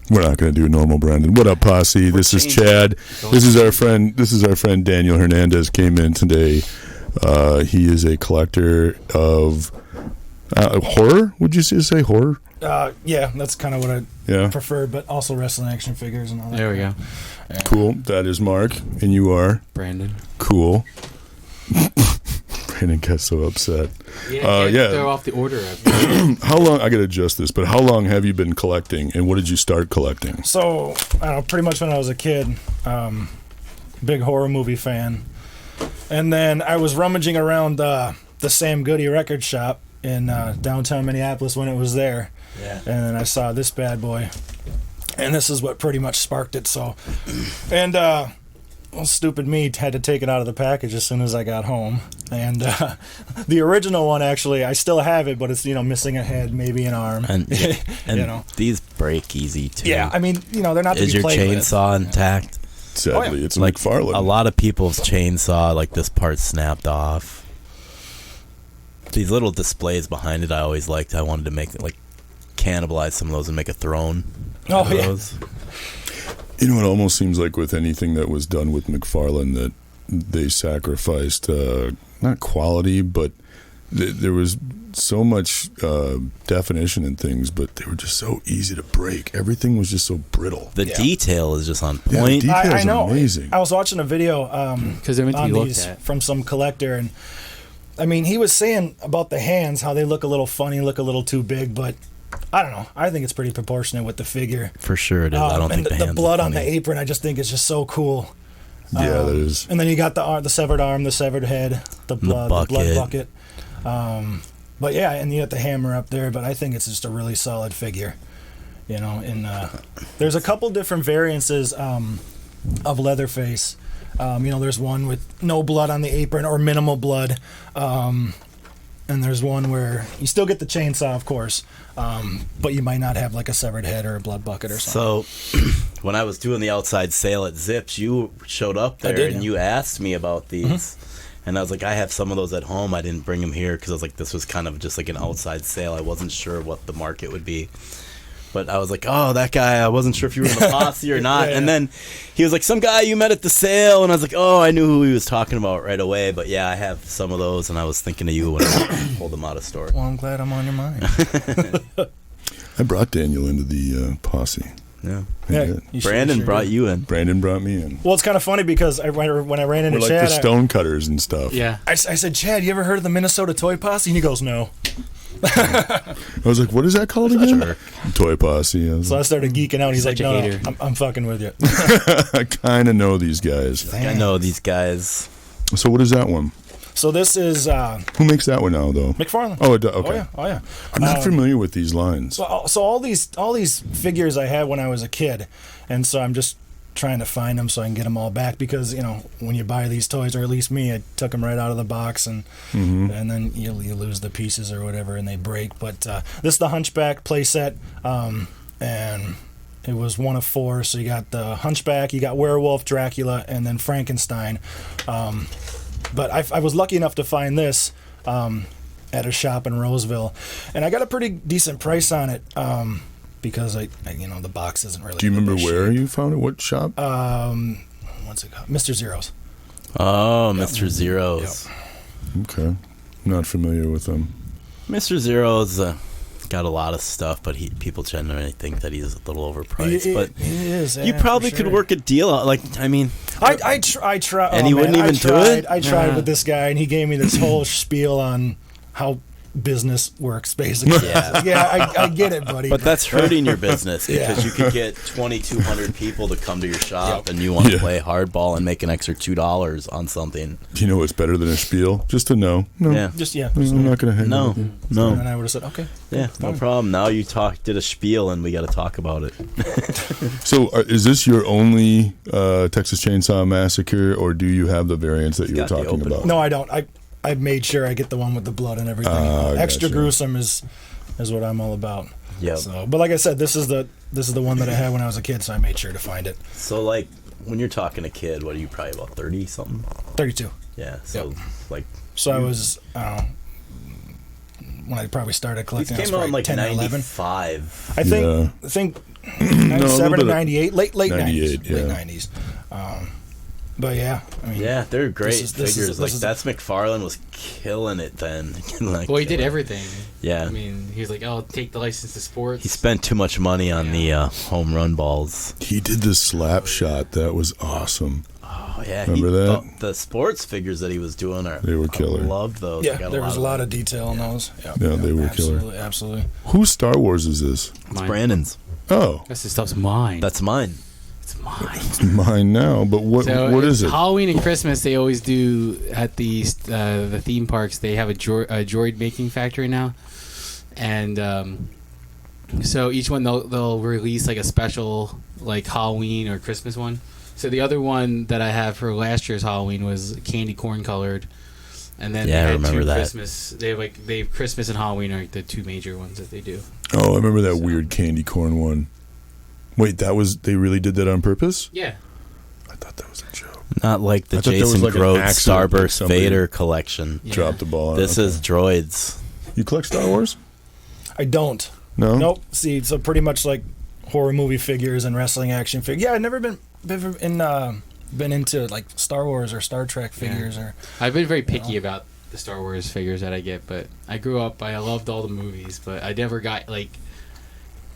We're not going to do normal Brandon. What up, Posse? This is Chad. This is our friend Daniel Hernandez came in today. He is a collector of horror. Would you say horror? Yeah, that's kind of what I prefer, but also wrestling action figures and all that. There we go. Yeah. Cool. That is Mark, and you are Brandon. Cool. Brandon got so upset. Yeah. Throw off the order. How long? I got to adjust this, but how long have you been collecting, and what did you start collecting? So, I don't know, pretty much when I was a kid, big horror movie fan, and then I was rummaging around the Sam Goody record shop in downtown Minneapolis when it was there, and then I saw this bad boy, and this is what pretty much sparked it. So, and well, stupid me had to take it out of the package as soon as I got home. And the original one, actually, I still have it, but it's, missing a head, maybe an arm. And these break easy, too. Yeah, I mean, they're not to be played with. Is your chainsaw intact? Sadly, it's like McFarlane. A lot of people's chainsaw, like this part snapped off. These little displays behind it I always liked. I wanted to make, cannibalize some of those and make a throne. Oh, yeah. Those. It almost seems like with anything that was done with McFarlane that they sacrificed not quality, but there was so much definition in things, but they were just so easy to break. Everything was just so brittle. The detail is just on point. Yeah, the detail's I know. Amazing. I was watching a video on these from some collector, and I mean, he was saying about the hands, how they look a little funny, look a little too big, but I don't know. I think it's pretty proportionate with the figure. For sure it is. I don't think the hands blood are on the funny. apron, I just think it's just so cool. Yeah, that is. And then you got the severed arm, the severed head, the blood bucket. But yeah, and you got the hammer up there. But I think it's just a really solid figure. And there's a couple different variances of Leatherface. There's one with no blood on the apron or minimal blood. And there's one where you still get the chainsaw, of course, but you might not have like a severed head or a blood bucket or something. So, when I was doing the outside sale at Zips, you showed up there and you asked me about these. Mm-hmm. And I was like, I have some of those at home. I didn't bring them here because I was like, this was kind of just like an outside sale. I wasn't sure what the market would be. But I was like, oh, that guy, I wasn't sure if you were in the posse or not. And then he was like, some guy you met at the sale. And I was like, oh, I knew who he was talking about right away. But yeah, I have some of those, and I was thinking of you when I pulled them out of store. Well, I'm glad I'm on your mind. I brought Daniel into the posse. Yeah. Brandon brought you in. Brandon brought me in. Well, it's kind of funny because when I ran into We're Chad... like the stone cutters and stuff. Yeah. I said, Chad, you ever heard of the Minnesota Toy Posse? And he goes, no. I was like, what is that called again? Sure. Toy Posse. So I started geeking out. He's like, no, I'm fucking with you. I kind of know these guys. I know these guys. So what is that one? So this is... Who makes that one now, though? McFarlane. Oh, okay. Oh, yeah. I'm not familiar with these lines. So all these figures I had when I was a kid, and so I'm just trying to find them so I can get them all back because, when you buy these toys, or at least me, I took them right out of the box, and then you lose the pieces or whatever, and they break. But this is the Hunchback playset, and it was one of four. So you got the Hunchback, you got Werewolf, Dracula, and then Frankenstein. But I was lucky enough to find this at a shop in Roseville, and I got a pretty decent price on it because the box isn't really. Do you remember where you found it? What shop? What's it called? Mr. Zero's. Oh, Mr. Zero's. Yep. Okay, not familiar with them. Mr. Zero's got a lot of stuff, but people generally think that he's a little overpriced. But he is. You probably could work a deal out. I tried. And he wouldn't even do it? I tried with this guy, and he gave me this whole spiel on how business works, basically. Yeah, I get it, buddy. But that's hurting your business because you could get 2,200 people to come to your shop, and you want to play hardball and make an extra $2 on something. Do you know what's better than a spiel? Just to know. No. Yeah. I'm not going to hang No. And I would have said, okay. Yeah, no problem. Now you did a spiel, and we got to talk about it. So is this your only Texas Chainsaw Massacre, or do you have the variants that you were talking about? No, I don't. I made sure I get the one with the blood and everything. Extra gruesome is what I'm all about. Yeah. So, but like I said, this is the one that I had when I was a kid, so I made sure to find it. So when you're talking a kid, what are you, probably about 30 something? 32. Yeah. So So I was when I probably started collecting. These came out in 10 or 11. 95. I think 97 to 98, late 98, 90s. Late 90s. But yeah, I mean, yeah, they're great figures. That's McFarlane was killing it then. Well, he did everything. Yeah. I mean, he was like, "Oh, take the license to sports." He spent too much money on the home run balls. He did the slap shot. That was awesome. Oh yeah, remember that? The sports figures that he was doing they were killer. I loved those. Yeah, there was a lot of detail in those. Yeah, they were killer. Absolutely. Whose Star Wars is this? It's Brandon's. Oh, This stuff's mine. That's mine. It's mine. It's mine now. But what is it? Halloween and Christmas, they always do at the theme parks. They have a droid making factory now, and so each one they'll release like a special like Halloween or Christmas one. So the other one that I have for last year's Halloween was candy corn colored, and then they I had remember that. Christmas. They have Christmas and Halloween are the two major ones that they do. Oh, I remember that weird candy corn one. Wait, they really did that on purpose? Yeah. I thought that was a joke. Not like the I thought that was Jason like an Groth accident, like Starburst somebody Vader collection. Yeah. Dropped the ball on This it. is droids. You collect Star Wars? I don't. No? Nope. See, so pretty much like horror movie figures and wrestling action figures. Yeah, I've never been into like Star Wars or Star Trek figures or. I've been very picky about the Star Wars figures that I get, but I grew up. I loved all the movies, but I never got like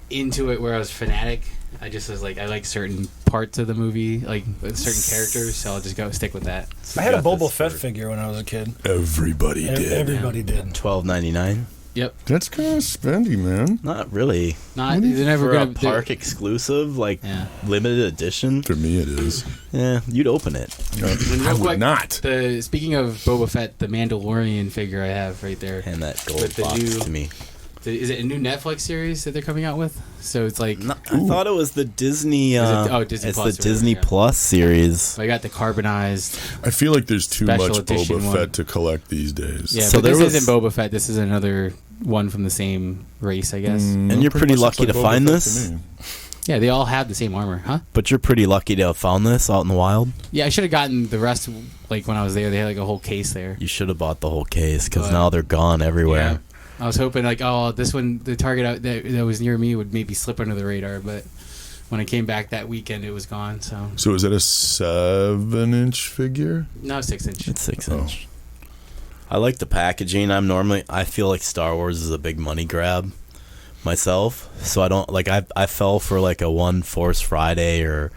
into it where I was fanatic. I just was like, I like certain parts of the movie, like certain characters, so I'll just stick with that. I had a Boba Fett figure when I was a kid. Everybody did. Everybody did. $12.99. Yep. That's kind of spendy, man. Not really. Not they're never For gonna a park exclusive, like limited edition. For me, it is. Yeah, you'd open it. I would not. Speaking of Boba Fett, the Mandalorian figure I have right there. And that gold With the box new- to me. Is it a new Netflix series that they're coming out with? So it's like No, I thought it was the Disney. Disney it's Plus the Disney yeah. Plus series. I got the carbonized. I feel like there's too Special much edition Boba one. Fett to collect these days. Yeah, So but there this was- isn't Boba Fett. This is another one from the same race, I guess. And you're pretty much lucky looks to like find Boba Fett this? to me. Yeah, they all have the same armor, huh? But you're pretty lucky to have found this out in the wild. Yeah, I should have gotten the rest. Like when I was there, they had like a whole case there. You should have bought the whole case because But- now they're gone everywhere. Yeah. I was hoping like, oh, this one, the Target out that was near me would maybe slip under the radar, but when I came back that weekend, it was gone. So is that a 7-inch figure? no, 6-inch. It's 6-inch. I like the packaging. I feel like Star Wars is a big money grab myself, so I don't like. I fell for like a One Force Friday or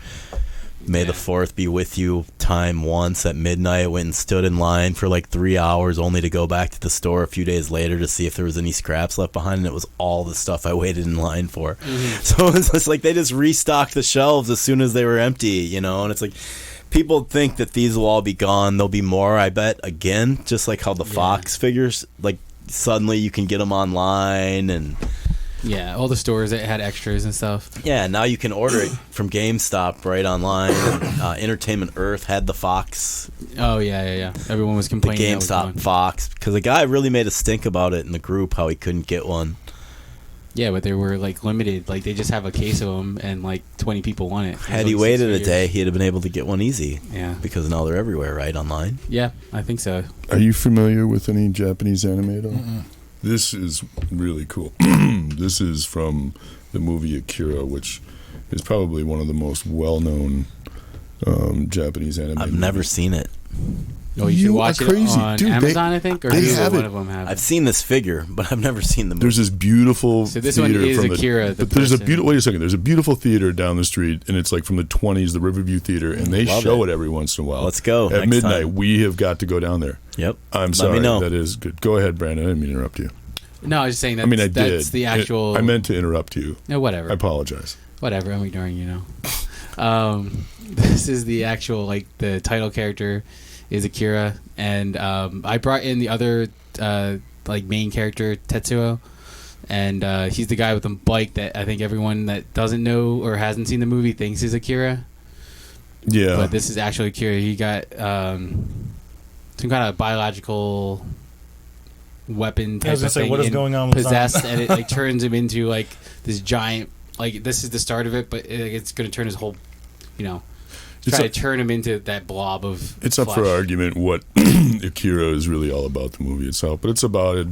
May the 4th be with you time once at midnight. Went and stood in line for like 3 hours only to go back to the store a few days later to see if there was any scraps left behind, and it was all the stuff I waited in line for. So it's just like they just restocked the shelves as soon as they were empty, and it's like people think that these will all be gone. There'll be more, I bet, again, just like how the Fox figures, like suddenly you can get them online and Yeah, all the stores that had extras and stuff. yeah, now you can order it from GameStop right online. Entertainment Earth had the Fox, Oh yeah. Everyone was the complaining. that was GameStop gone. Fox, because a guy really made a stink about it in the group how he couldn't get one. Yeah, but they were like limited. Like they just have a case of them, and like 20 people want it. Had he waited a day, he'd have been able to get one easy. Yeah. Because now they're everywhere, right, online. Yeah, I think so. Are you familiar with any Japanese anime at all? This is really cool. This is from the movie Akira, which is probably one of the most well-known Japanese anime I've movies. never seen it. Oh, you should You watch are it crazy. on Dude, Amazon, I think, or they Google. have One it. of them have. I've seen this figure, but I've never seen the movie. There's this beautiful So this one theater is from Akira, the but there's a person. beautiful. Wait a second. There's a beautiful theater down the street, and it's like from the 20s, the Riverview Theater, and they Love show it. it every once in a while. Let's go at next midnight. time. We have got to go down there. Yep. I'm Let sorry. me know. That is good. Go ahead, Brandon. I didn't mean to interrupt you. No, I was just saying that. I mean, I that's did. the actual. I meant to interrupt you. No, whatever. I apologize. Whatever. I'm ignoring you now. This is the actual the title character is Akira, and I brought in the other main character Tetsuo, and he's the guy with the bike that I think everyone that doesn't know or hasn't seen the movie thinks is Akira. Yeah. But this is actually Akira. He got some kind of biological weapon type I was gonna of say, thing what is and going on with possessed, and it turns him into this giant. This is the start of it, but it's going to turn his whole, It's try up- to turn him into that blob of. It's up for flesh. argument what Akira is really all about, the movie itself, but it's about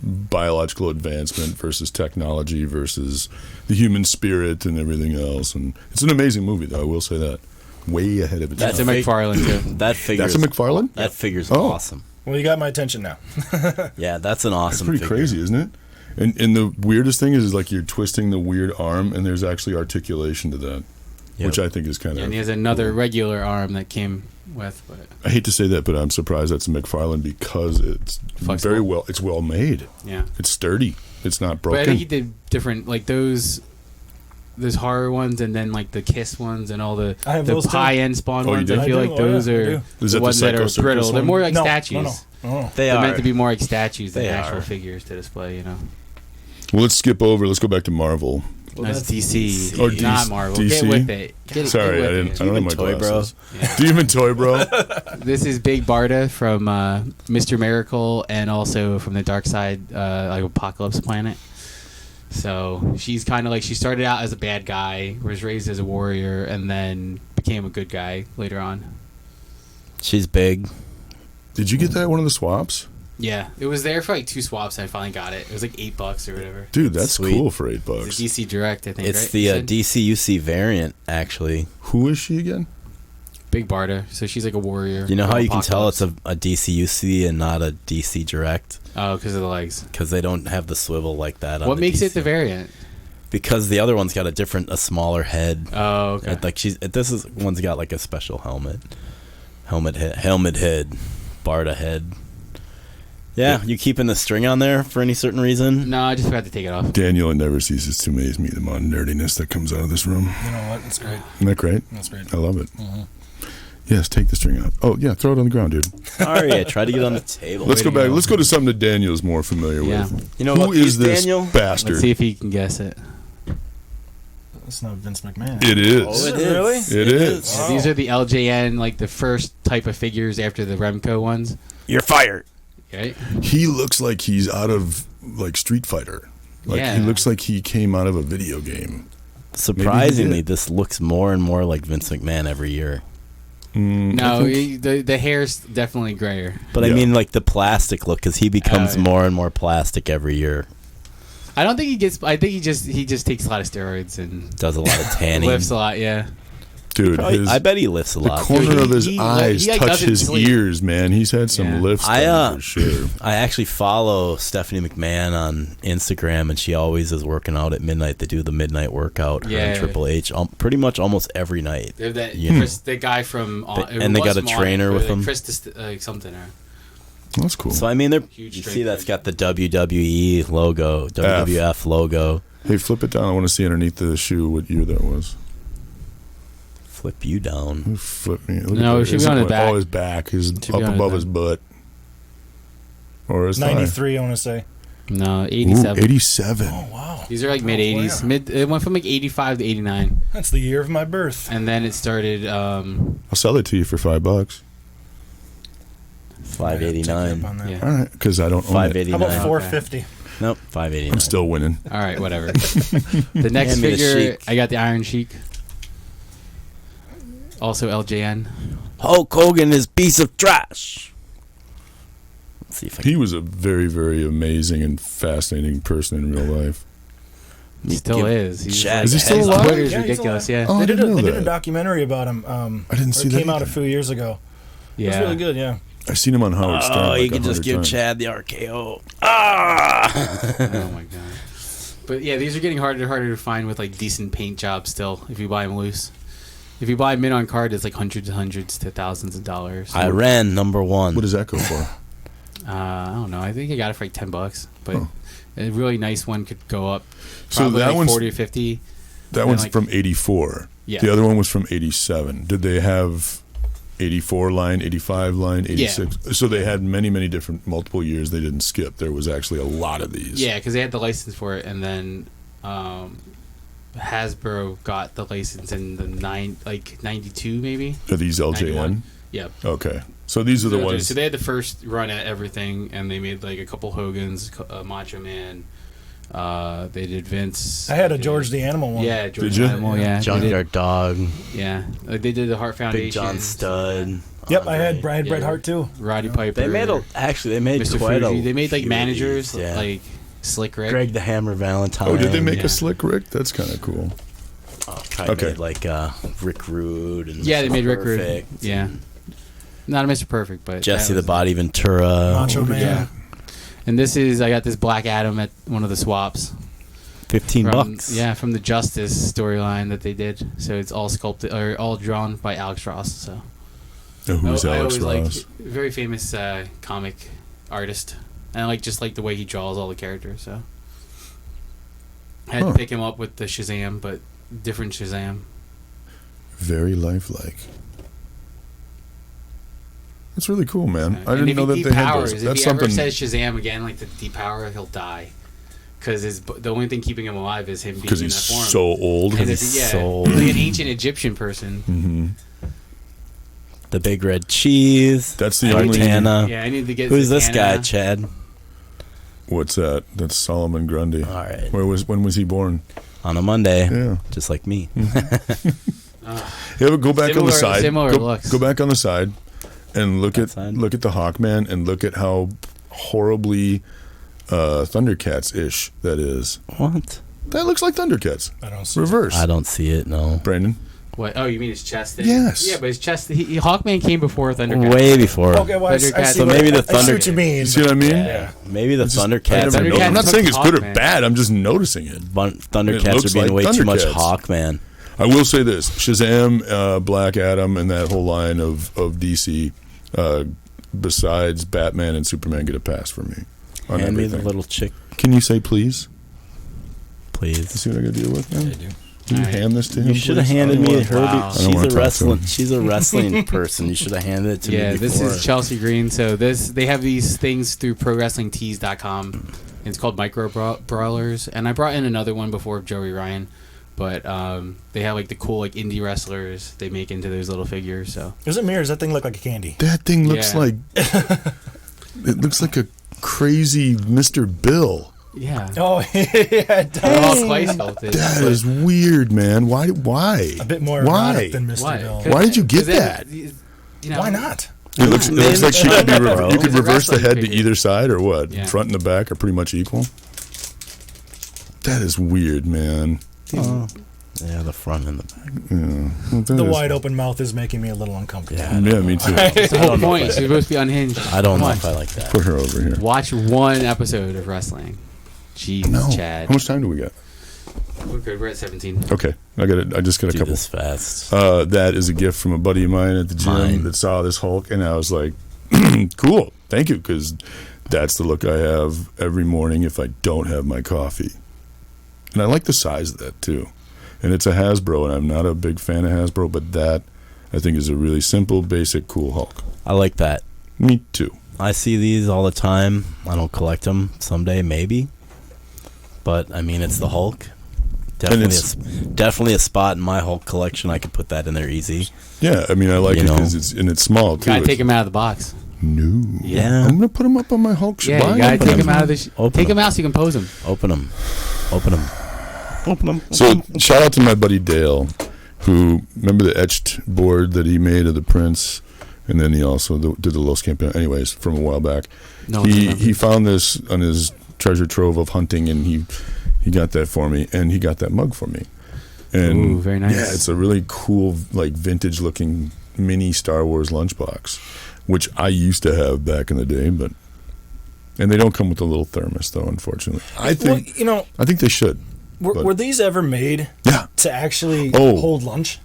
biological advancement versus technology versus the human spirit and everything else. And it's an amazing movie, though. I will say that. Way ahead of its That's a time. McFarlane too. That figure. That's a McFarlane? That figure's Oh. awesome. Well, you got my attention now. Yeah, that's an awesome. It's pretty figure. crazy, isn't it? And the weirdest thing is like you're twisting the weird arm, and there's actually articulation to that, Yep. which I think is kind Yeah, of. and he has another regular arm that came with. But I hate to say that, but I'm surprised that's a McFarlane because it's Flexible. very well. It's well made. yeah, It's sturdy. It's not but I broken. think he did different like those horror ones, and then like the Kiss ones, and all the I have those too. high end Spawn Oh, you ones. do? I feel I like do. Oh, those yeah, I are do. Is the that ones the that are Psycho Circus brittle. They're one? more like No, statues. no. They They're are meant to be more like statues than They actual are. figures to display. You know, Well, let's skip over. Let's go back to Marvel. Well, that's DC, Or not DC. Marvel. DC? Get with it. Get Sorry, get I with didn't. it. I don't have my Toy, bro? glasses. Yeah. Demon Toy, bro. This is Big Barda from Mr. Miracle, and also from the Dark Side, like Apocalypse Planet. So she's kind of like, she started out as a bad guy, was raised as a warrior, and then became a good guy later on. She's big. Did you get that at one of the swaps? Yeah, it was there for like 2 swaps, and I finally got it. It was like $8 or whatever. Dude, that's Sweet. cool for $8. It's a DC Direct, I think. It's right? the You said? DCUC variant, actually. Who is she again? Big Barda. So she's like a warrior. You know how from you can tell Apocalypse. it's a DCUC and not a DC Direct? Oh, because of the legs. Because they don't have the swivel like that. On What the makes it DC. the variant? Because the other one's got a smaller head. Oh, okay. Like one's got like a special helmet head, Barda head. Yeah, you keeping the string on there for any certain reason? No, I just forgot to take it off. Daniel, it never ceases to amaze me the amount of nerdiness that comes out of this room. You know what? That's great. Isn't that great? That's great. I love it. Yes, take the string out. Oh, yeah, throw it on the ground, dude. Sorry, I tried to get on the table. Let's Way go to back. go. Let's go to something that Daniel's more familiar Yeah. with. You know Who what, is this Daniel? bastard? Let's see if he can guess it. It's not Vince McMahon. It is. Oh, it it is. really? It is. Yeah, these are the LJN, like the first type of figures after the Remco ones. You're fired. Right? He looks like he's out of like Street Fighter. Like Yeah. he looks like he came out of a video game. Surprisingly, did. this looks more and more like Vince McMahon every year. No, the hair's definitely grayer. But I Yeah. mean, like the plastic look, because he becomes yeah. more and more plastic every year. I don't think he gets. I think he just takes a lot of steroids and Does a lot of tanning. lifts a lot. Yeah. Dude, Probably- I bet he lifts a the lot. corner Dude, of his he eyes like, touch doesn't his sleep. ears, man. He's had some Yeah. lifts I, done for sure. I actually follow Stephanie McMahon on Instagram, and she always is working out at midnight to do the midnight workout. Her Yeah. and Triple H, pretty much almost every night. They're that Yeah. Chris, the guy from And they got a trainer with them? Chris something. That's cool. So I mean, Huge you strength see that's coach. got the WWE logo, WWF logo. Hey, flip it down. I want to see underneath the shoe what year that was. Flip you down. Flip me. No, it should be on his back. Oh, his back. His Should up be on his above back. his butt. Or his thigh. 93, I want to say. No, Ooh, 87. 87. Oh, wow. These are like mid 80s. wow. It went from like 85 to 89, That's the year of my birth. and then it started. I'll sell it to you for $5. I gotta check you $5.89. up on that. Yeah. All right, because I don't own it. How about $5.89. $4.50? Nope, $5.89. I'm still winning. All right, whatever. The next Hand me the figure, Sheik. I got the Iron Sheik. Also LJN. Hulk Hogan is piece of trash. Let's see if I can. He was a very, very amazing and fascinating person in real life. He still Give is. He's Chad Is he still his alive? Twitter's Yeah, he's ridiculous. alive. Yeah. Oh, I They didn't know did a that. documentary about him. I didn't see it that came out a either. few years ago. Yeah. It was really good, yeah. I've seen him on Howard Stern. Oh, like you can just 100 give times. Chad the RKO. Ah! Oh my god. But yeah, these are getting harder and harder to find with like decent paint jobs still. If you buy them loose, if you buy them in on card, it's like hundreds to thousands of dollars. I ran number one. What does that go for? I don't know. I think I got it for like $10, but Oh. a really nice one could go up. So Probably that like one's 40 or 50. that And one's like- from 84. Yeah. The other one was from 87. Did they have 84 line, 85 line, 86? So they had many, many different multiple years they didn't skip. There was actually a lot of these. Yeah, because they had the license for it, and then Hasbro got the license in the 92 maybe. Are these LJN? 91. Yep. Okay. So these are the ones. So they had the first run at everything, and they made like a couple Hogans, Macho Man. They did Vince. I had a George the Animal one. Yeah, George Did you? the Animal. Yeah, they did- Junkyard Dog, Yeah, they did the Heart Foundation. Big John Stud. Yep, I had Bret Hart too. Roddy Piper. They made Mr. quite Fuji. a. They made like few of managers these, yeah. like Slick Rick. Greg the Hammer Valentine. Oh, did they make Yeah. a Slick Rick? That's kind of cool. Okay. Made like Rick Rude and Yeah, they Mr. made Rick Rude. Perfect Yeah, and not a Mr. Perfect, but Jesse that the was- Body Ventura. Macho Man. Yeah. And this is I got this Black Adam at one of the swaps. $15. Yeah, from the Justice storyline that they did. So it's all sculpted or all drawn by Alex Ross. So Who's I Alex always Ross? liked very famous comic artist, and I like the way he draws all the characters. So I had to pick him up with the Shazam, but different Shazam. Very lifelike. That's really cool, man. I And didn't if know he that they had depowers, those. if That's he ever something. says Shazam again, like the depower, he'll die. Because the only thing keeping him alive is him being Because in he's that form. so old. And he's it's, yeah, so old. like an ancient Egyptian person. Mm-hmm. The Big Red Cheese. That's the only. Zatanna. Yeah, I need to get. Who's this guy, Zatanna. Chad? What's that? That's Solomon Grundy. All right. When was he born? On a Monday. Yeah. Just like me. Yeah, but go back on the side. Similar looks. Go back on the side and look at side? the Hawkman and look at how horribly Thundercats-ish that is. What? That looks like Thundercats. I don't see Reverse. I don't see it, no. Brandon. What? Oh, you mean his chest? Thing? Yes. Yeah, but his chest. Hawkman came before Thundercats. Way before. Okay, well, I see Thundercats. So maybe the I see Thunder- what you mean. You see what I mean? Yeah. Maybe the I Thundercats never are know. I'm not Thundercats saying it's good or Hawkman. bad. I'm just noticing it. Thundercats looks are being like way too much Thundercats. Hawkman. I will say this: Shazam, Black Adam, and that whole line of DC, besides Batman and Superman, get a pass for me on Hand me everything. the little chick, Can you say please? You please. see what I got to deal with now? I do. Can you Alright. hand this to him? You should have please? handed I don't me wanna- her. Wow. I don't wanna talk to him. She's a wrestling person. You should have handed it to Yeah, me this before. is Chelsea Green. So they have these things through ProWrestlingTees.com. It's called Micro Brawlers, and I brought in another one before of Joey Ryan. But they have like the cool like indie wrestlers they make into those little figures. So There's a mirror. Does that thing look like a candy? That thing looks Yeah. like it looks like a crazy Mr. Bill. yeah, Oh, yeah, it they're all does. clay sculpted. That but- is weird, man. Why? A bit more Why? erotic than Mr. Why? Bill. Why did you get 'Cause then, that? You know, Why not? It looks like she could be Bro. you could It's a reverse the wrestling head to figure. either side or what? Yeah. Front and the back are pretty much equal. That is weird, man. Yeah, the front and the back. Yeah. Well, that The is- wide open mouth is making me a little uncomfortable. Yeah. Yeah, me too. It's the I whole don't know point. if She's supposed to be unhinged. I don't Come know on. if I like that. Put her over here. Watch one episode of wrestling. Jeez, No. Chad. How much time do we got? We're good. We're at 17. Okay, I got it. I just got a Do couple. this fast. That is a gift from a buddy of mine at the gym Mine. that saw this Hulk, and I was like, "Cool, thank you," because that's the look I have every morning if I don't have my coffee. And I like the size of that too. And it's a Hasbro, and I'm not a big fan of Hasbro, but that I think is a really simple, basic, cool Hulk. I like that. Me too. I see these all the time. I don't collect them. Someday, maybe. But I mean, it's the Hulk. Definitely a spot in my Hulk collection. I could put that in there easy. Yeah, I mean, I like You it know. because it's small too. Gotta take It's- him out of the box. No. Yeah. I'm gonna put them up on my Hulk. Yeah, Why you gotta open take them? him out of the. Open Take him them. out so you can pose him. Open them. Open them. Open them. So shout out to my buddy Dale, who remember the etched board that he made of the Prince, and then he also did the Los Campeones. Anyways, from a while back, No one he remembers. found this on his treasure trove of hunting, and he got that for me, and he got that mug for me. And Ooh, very nice. Yeah, it's a really cool, like vintage looking mini Star Wars lunchbox, which I used to have back in the day, but. And they don't come with a little thermos, though. Unfortunately, I think Well, you know, I think they should. were these ever made Yeah, to actually Oh. hold lunch?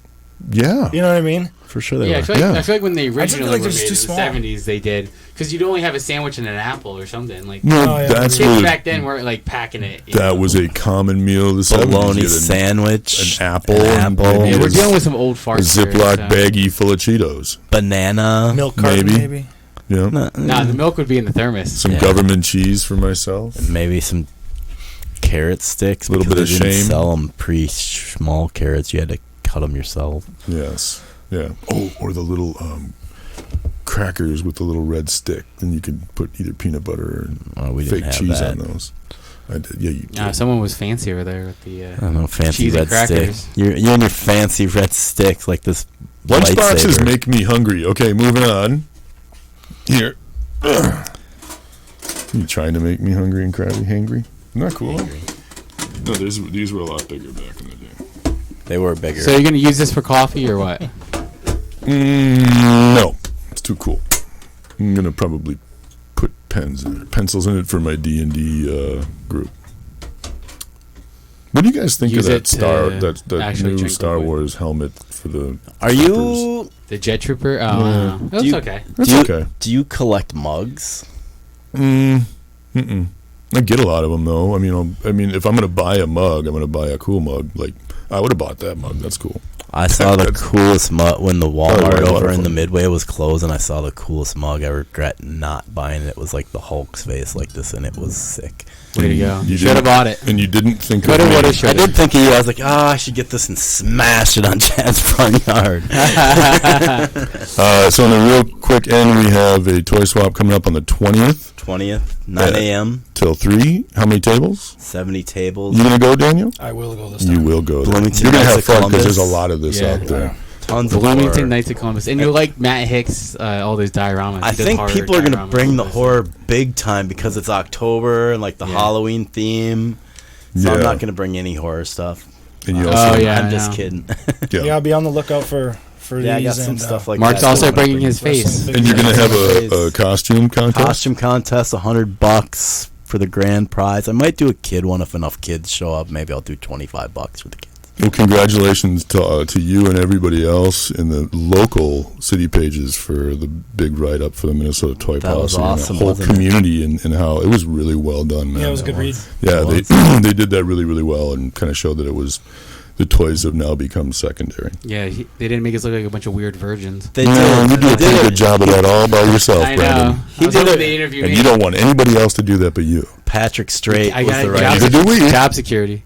yeah. You know what I mean? For sure they Yeah, I were. feel, like, Yeah. I feel like when they feel originally like were they're made just in too the small. 70s, they did. Because you'd only have a sandwich and an apple or something. Like, No, Oh, yeah. that's kids what back then weren't like packing it. you that know? was a common meal. Of the 70s. Bologna You had sandwich. an apple, An and apple. maybe Yeah, we're a dealing with some old farts. here, Ziploc so- baggie full of Cheetos. Banana. Milk carton, Maybe. maybe. Yeah, Nah, the milk would be in the thermos. some Yeah. government cheese for myself. Maybe some carrot sticks. Little because bit of they didn't shame. sell them pre-small carrots. You had to cut them yourself. Yes, yeah. Oh, or the little crackers with the little red stick. Then you could put either peanut butter or We didn't fake have cheese that. on those. I did. Yeah, you did. Nah, someone was fancy over there with the. I don't know, fancy Cheese and red stick. crackers. You're in your fancy red stick, like this Lunchboxes Lightsaber. make me hungry. Okay, moving on. Here. You trying to make me hungry and crabby hangry? Isn't that cool? No, these were a lot bigger back in the day. They were bigger. So you're gonna use this for coffee or what? No, it's too cool. I'm gonna probably put pencils in it for my D&D group. What do you guys think Use of it that to actually new drink Star liquid. Wars helmet for the? Are you? The Jet Trooper? Oh, that's you- okay. That's okay. Do you collect mugs? I get a lot of them though. I mean, if I'm gonna buy a mug, I'm gonna buy a cool mug. Like I would have bought that mug. That's cool. I saw the coolest mug when the Walmart right, over in wonderful. the Midway was closed, and I saw the coolest mug. I regret not buying it. It was like the Hulk's face like this, and it was sick. Way to go. You Should have didn't- bought it. And you didn't think Coulda, of me. woulda, I shoulda. did think of you. I was like, I should get this and smash it on Chad's front yard. So on the real quick end, we have a toy swap coming up on the 20th 20th, 9 a.m., till 3. How many tables? 70 tables. You gonna go, Daniel? I will go this time. You will go. There. Bloomington You're gonna Knights have of fun because Columbus. there's a lot of this Yeah. out there. Tons of Bloomington horror. Knights of Columbus. And you like Matt Hicks, all those dioramas. I He does think horror people are going to dioramas. bring the horror big time because it's October and like the Yeah. Halloween theme. So Yeah. I'm not going to bring any horror stuff. And you Oh, also, yeah. I'm I just know. kidding. Yeah, I'll be on the lookout for Yeah, I these. got some and, stuff like Mark's that. also I'm gonna bringing bring his face. and you're gonna have Face. a costume contest. costume contest, $100 for the grand prize. I might do a kid one if enough kids show up. Maybe I'll do $25 for the kids. Well, congratulations to you and everybody else in the local city pages for the big write up for the Minnesota Toy That was Posse awesome, and the whole wasn't it? community and how it was really well done, man. Yeah, it was a good read. Yeah, It they did that really, really well and kind of showed that it was the toys have now become secondary. Yeah, they didn't make us look like a bunch of weird virgins. They No, you do a pretty did good job of that all by yourself, I Brandon. know. He I was did hoping it. they interviewed And me. you don't want anybody else to do that but you. Patrick Strait I was got the it. right. Neither do we. Job security.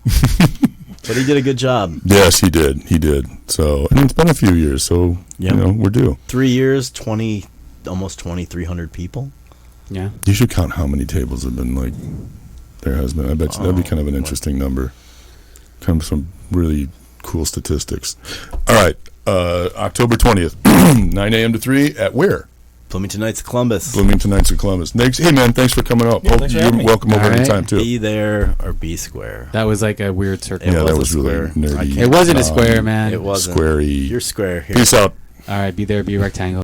But he did a good job. Yes, he did. He did. So, and it's been a few years, so Yep. you know we're due. 3 years, almost 2,300 people. Yeah. You should count how many tables have been like. There has been. I bet you that'd be kind of an interesting number. Kind of some really cool statistics. All right, October 20th, 9 a.m. to 3 at where? Bloomington Knights of Columbus. Bloomington Knights of Columbus. Thanks, hey man, thanks for coming up. Yeah, thanks for You're having me. welcome over All right. anytime too. Be there or be square. That was like a weird circle. It Yeah, was that a was really square. nerdy. It wasn't a square, man. It wasn't. Squarey. You're square here. Peace out. All right, be there, be rectangle.